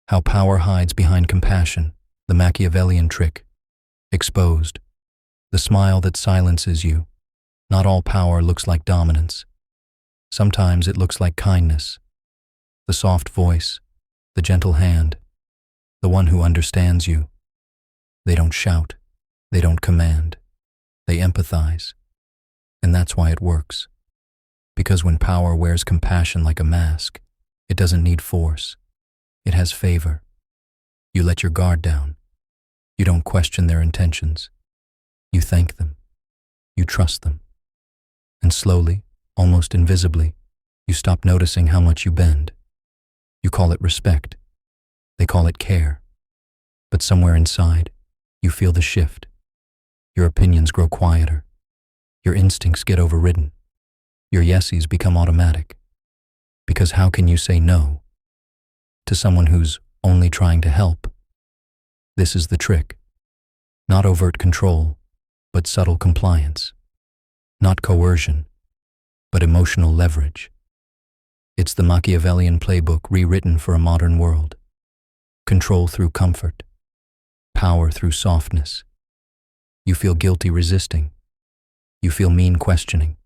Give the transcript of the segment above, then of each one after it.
How power hides behind compassion, the Machiavellian trick. Exposed. The smile that silences you. Not all power looks like dominance. Sometimes it looks like kindness. The soft voice, the gentle hand, the one who understands you. They don't shout, they don't command, they empathize. And that's why it works. Because when power wears compassion like a mask, it doesn't need force. It has favor. You let your guard down. You don't question their intentions. You thank them. You trust them. And slowly, almost invisibly, you stop noticing how much you bend. You call it respect. They call it care. But somewhere inside, you feel the shift. Your opinions grow quieter. Your instincts get overridden. Your yeses become automatic. Because how can you say no to someone who's only trying to help? This is the trick. Not overt control, but subtle compliance. Not coercion, but emotional leverage. It's the Machiavellian playbook rewritten for a modern world. Control through comfort. Power through softness. You feel guilty resisting. You feel mean questioning.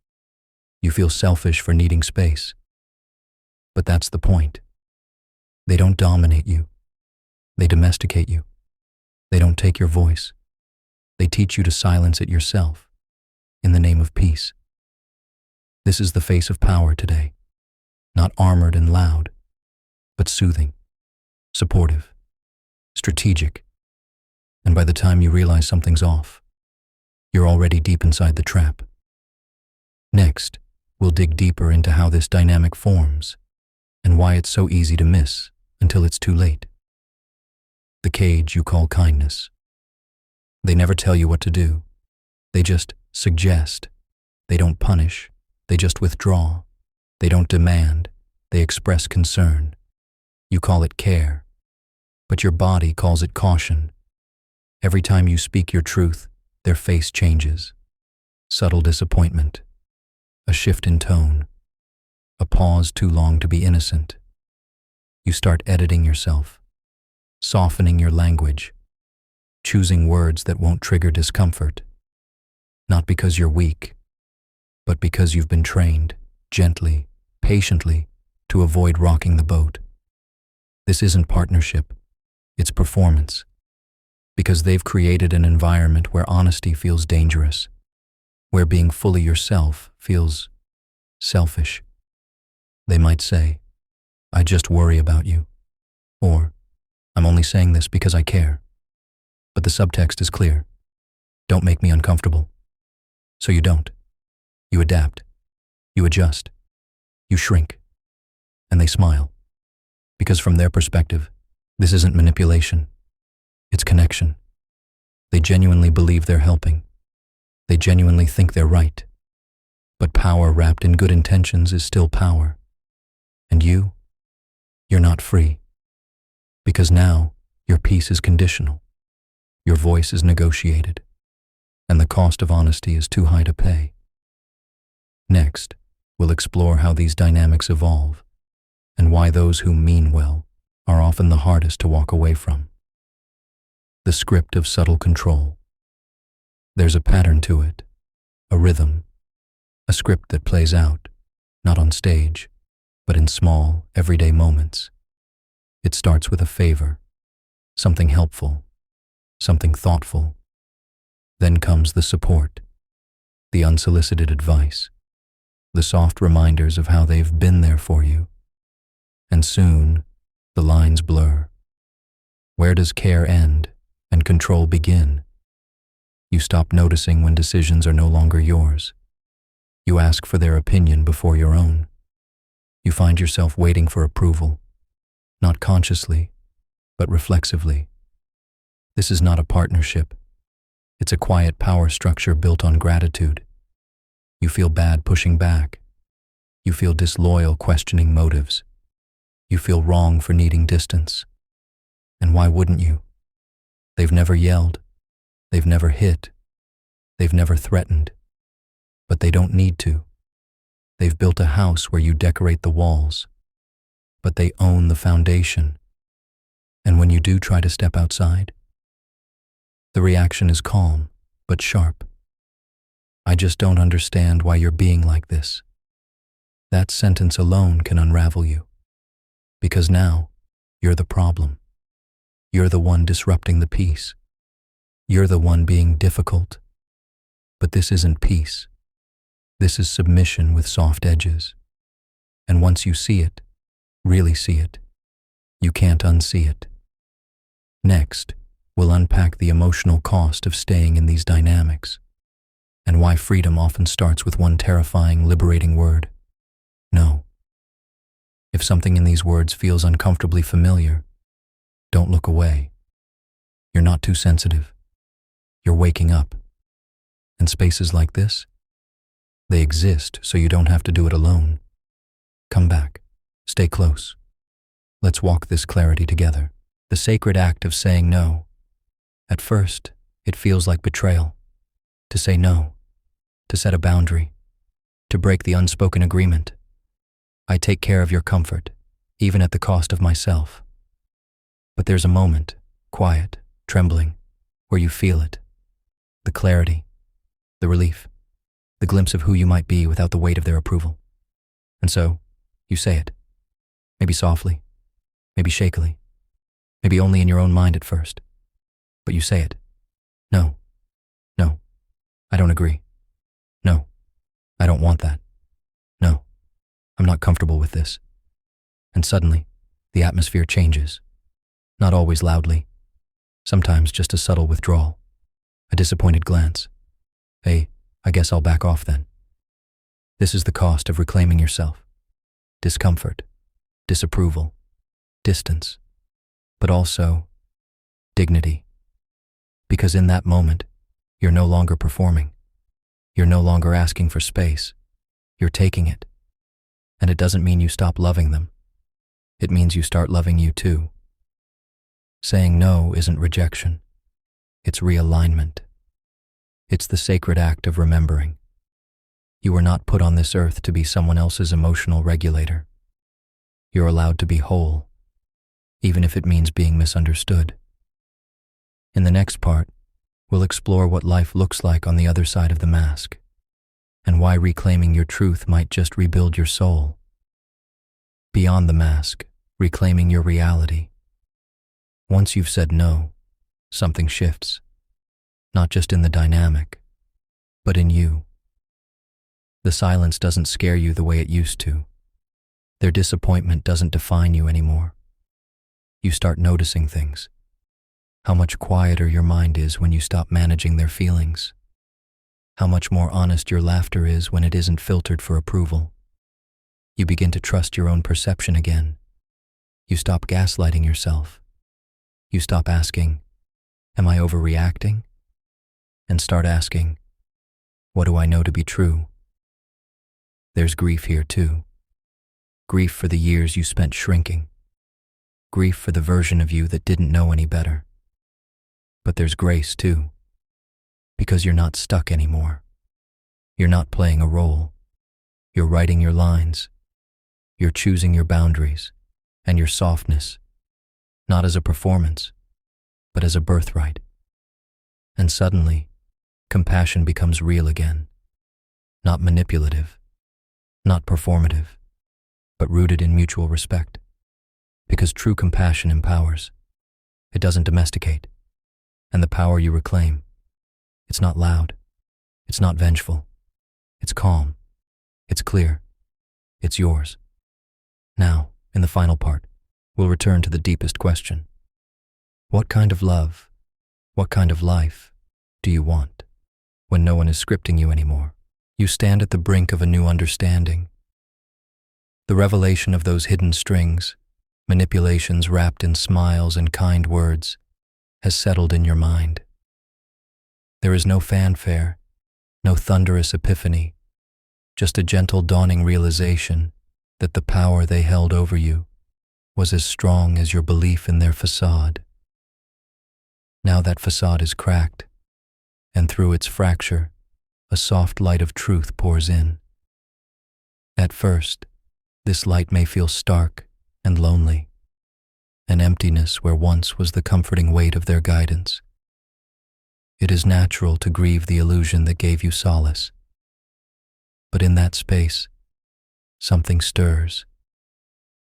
You feel selfish for needing space. But that's the point. They don't dominate you. They domesticate you. They don't take your voice. They teach you to silence it yourself, in the name of peace. This is the face of power today. Not armored and loud, but soothing, supportive, strategic. And by the time you realize something's off, you're already deep inside the trap. Next, we'll dig deeper into how this dynamic forms and why it's so easy to miss until it's too late. The cage you call kindness. They never tell you what to do. They just suggest. They don't punish. They just withdraw. They don't demand. They express concern. You call it care, but your body calls it caution. Every time you speak your truth, their face changes. Subtle disappointment. A shift in tone. A pause too long to be innocent. You start editing yourself, softening your language, choosing words that won't trigger discomfort. Not because you're weak, but because you've been trained, gently, patiently, to avoid rocking the boat. This isn't partnership, it's performance. Because they've created an environment where honesty feels dangerous, where being fully yourself feels selfish. They might say, I just worry about you, or I'm only saying this because I care. But the subtext is clear. Don't make me uncomfortable. So you don't. You adapt. You adjust. You shrink. And they smile. Because from their perspective, this isn't manipulation. It's connection. They genuinely believe they're helping. They genuinely think they're right. But power wrapped in good intentions is still power. And you're not free. Because now, your peace is conditional. Your voice is negotiated. And the cost of honesty is too high to pay. Next, we'll explore how these dynamics evolve, and why those who mean well are often the hardest to walk away from. The script of subtle control. There's a pattern to it, a rhythm, a script that plays out, not on stage, but in small, everyday moments. It starts with a favor, something helpful, something thoughtful. Then comes the support, the unsolicited advice, the soft reminders of how they've been there for you. And soon, the lines blur. Where does care end and control begin? You stop noticing when decisions are no longer yours. You ask for their opinion before your own. You find yourself waiting for approval, not consciously, but reflexively. This is not a partnership. It's a quiet power structure built on gratitude. You feel bad pushing back. You feel disloyal questioning motives. You feel wrong for needing distance. And why wouldn't you? They've never yelled. They've never hit. They've never threatened. But they don't need to. They've built a house where you decorate the walls. But they own the foundation. you do try to step outside, the reaction is calm, but sharp. I just don't understand why you're being like this. That sentence alone can unravel you. Because now, you're the problem. You're the one disrupting the peace. You're the one being difficult. But this isn't peace. This is submission with soft edges. And once you see it, really see it, you can't unsee it. Next, we'll unpack the emotional cost of staying in these dynamics, and why freedom often starts with one terrifying, liberating word: no. If something in these words feels uncomfortably familiar, don't look away. You're not too sensitive. You're waking up. And spaces like this, they exist so you don't have to do it alone. Come back. Stay close. Let's walk this clarity together. The sacred act of saying no. At first, it feels like betrayal. To say no. To set a boundary. To break the unspoken agreement. I take care of your comfort, even at the cost of myself. But there's a moment, quiet, trembling, where you feel it. The clarity, the relief, the glimpse of who you might be without the weight of their approval. And so, you say it. Maybe softly, maybe shakily, maybe only in your own mind at first. But you say it. No. No. I don't agree. No. I don't want that. No. I'm not comfortable with this. And suddenly, the atmosphere changes. Not always loudly. Sometimes just a subtle withdrawal. A disappointed glance. I guess I'll back off then. This is the cost of reclaiming yourself. Discomfort, disapproval, distance, but also dignity. Because in that moment, you're no longer performing. You're no longer asking for space. You're taking it. And it doesn't mean you stop loving them. It means you start loving you too. Saying no isn't rejection. It's realignment. It's the sacred act of remembering. You were not put on this earth to be someone else's emotional regulator. You're allowed to be whole, even if it means being misunderstood. In the next part, we'll explore what life looks like on the other side of the mask, and why reclaiming your truth might just rebuild your soul. Beyond the mask, reclaiming your reality. Once you've said no, something shifts. Not just in the dynamic, but in you. The silence doesn't scare you the way it used to. Their disappointment doesn't define you anymore. You start noticing things. How much quieter your mind is when you stop managing their feelings. How much more honest your laughter is when it isn't filtered for approval. You begin to trust your own perception again. You stop gaslighting yourself. You stop asking, "Am I overreacting?" And start asking, "What do I know to be true?" There's grief here too. Grief for the years you spent shrinking. Grief for the version of you that didn't know any better. But there's grace too. Because you're not stuck anymore. You're not playing a role. You're writing your lines. You're choosing your boundaries and your softness, not as a performance, but as a birthright. And suddenly, compassion becomes real again. Not manipulative, not performative, but rooted in mutual respect. Because true compassion empowers. It doesn't domesticate. And the power you reclaim, it's not loud. It's not vengeful. It's calm. It's clear. It's yours. Now, in the final part, we'll return to the deepest question. What kind of love, what kind of life do you want when no one is scripting you anymore? You stand at the brink of a new understanding. The revelation of those hidden strings, manipulations wrapped in smiles and kind words, has settled in your mind. There is no fanfare, no thunderous epiphany, just a gentle dawning realization that the power they held over you was as strong as your belief in their facade. Now that facade is cracked, and through its fracture, a soft light of truth pours in. At first, this light may feel stark and lonely, an emptiness where once was the comforting weight of their guidance. It is natural to grieve the illusion that gave you solace. But in that space, something stirs,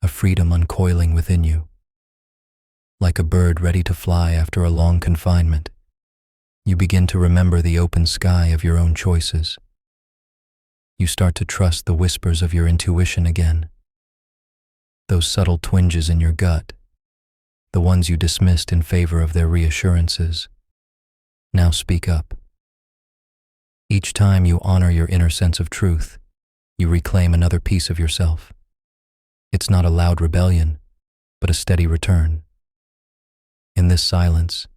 a freedom uncoiling within you. Like a bird ready to fly after a long confinement, you begin to remember the open sky of your own choices. You start to trust the whispers of your intuition again. Those subtle twinges in your gut, the ones you dismissed in favor of their reassurances, now speak up. Each time you honor your inner sense of truth, you reclaim another piece of yourself. It's not a loud rebellion, but a steady return. In this silence,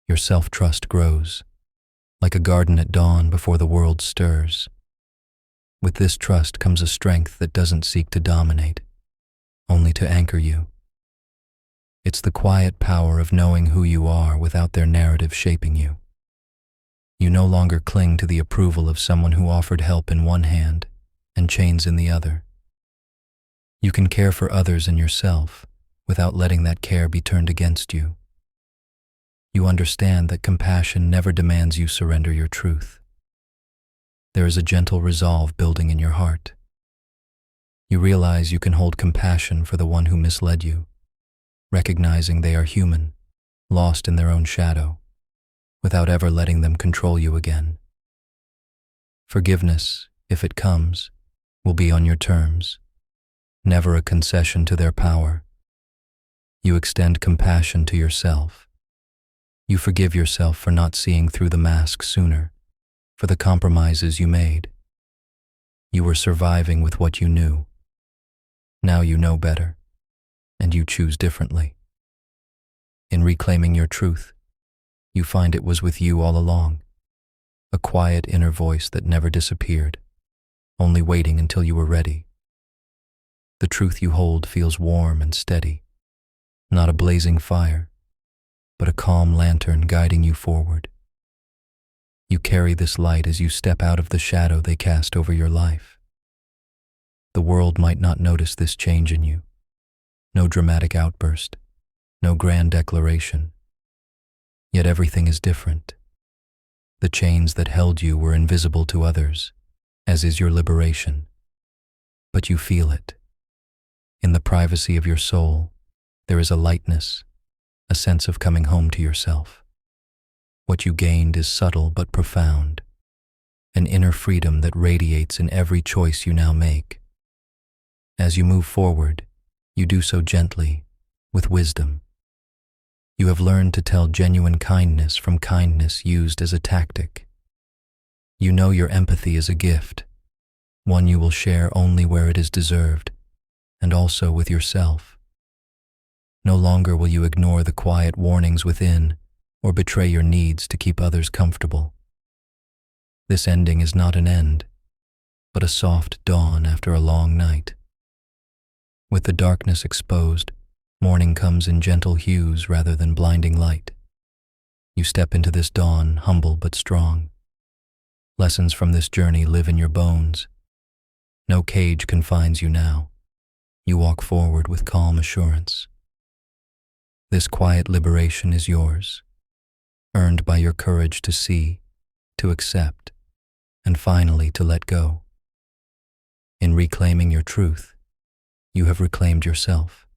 your self-trust grows, like a garden at dawn before the world stirs. With this trust comes a strength that doesn't seek to dominate, only to anchor you. It's the quiet power of knowing who you are without their narrative shaping you. You no longer cling to the approval of someone who offered help in one hand and chains in the other. You can care for others and yourself without letting that care be turned against you. You understand that compassion never demands you surrender your truth. There is a gentle resolve building in your heart. You realize you can hold compassion for the one who misled you, recognizing they are human, lost in their own shadow, without ever letting them control you again. Forgiveness, if it comes, will be on your terms, never a concession to their power. You extend compassion to yourself. You forgive yourself for not seeing through the mask sooner, for the compromises you made. You were surviving with what you knew. Now you know better, and you choose differently. In reclaiming your truth, you find it was with you all along, a quiet inner voice that never disappeared, only waiting until you were ready. The truth you hold feels warm and steady, not a blazing fire, but a calm lantern guiding you forward. You carry this light as you step out of the shadow they cast over your life. The world might not notice this change in you. No dramatic outburst, no grand declaration. Yet everything is different. The chains that held you were invisible to others, as is your liberation. But you feel it. In the privacy of your soul, there is a lightness, a sense of coming home to yourself. What you gained is subtle but profound, an inner freedom that radiates in every choice you now make. As you move forward, you do so gently, with wisdom. You have learned to tell genuine kindness from kindness used as a tactic. You know your empathy is a gift, one you will share only where it is deserved, and also with yourself. No longer will you ignore the quiet warnings within or betray your needs to keep others comfortable. This ending is not an end, but a soft dawn after a long night. With the darkness exposed, morning comes in gentle hues rather than blinding light. You step into this dawn humble but strong. Lessons from this journey live in your bones. No cage confines you now. You walk forward with calm assurance. This quiet liberation is yours, earned by your courage to see, to accept, and finally to let go. In reclaiming your truth, you have reclaimed yourself.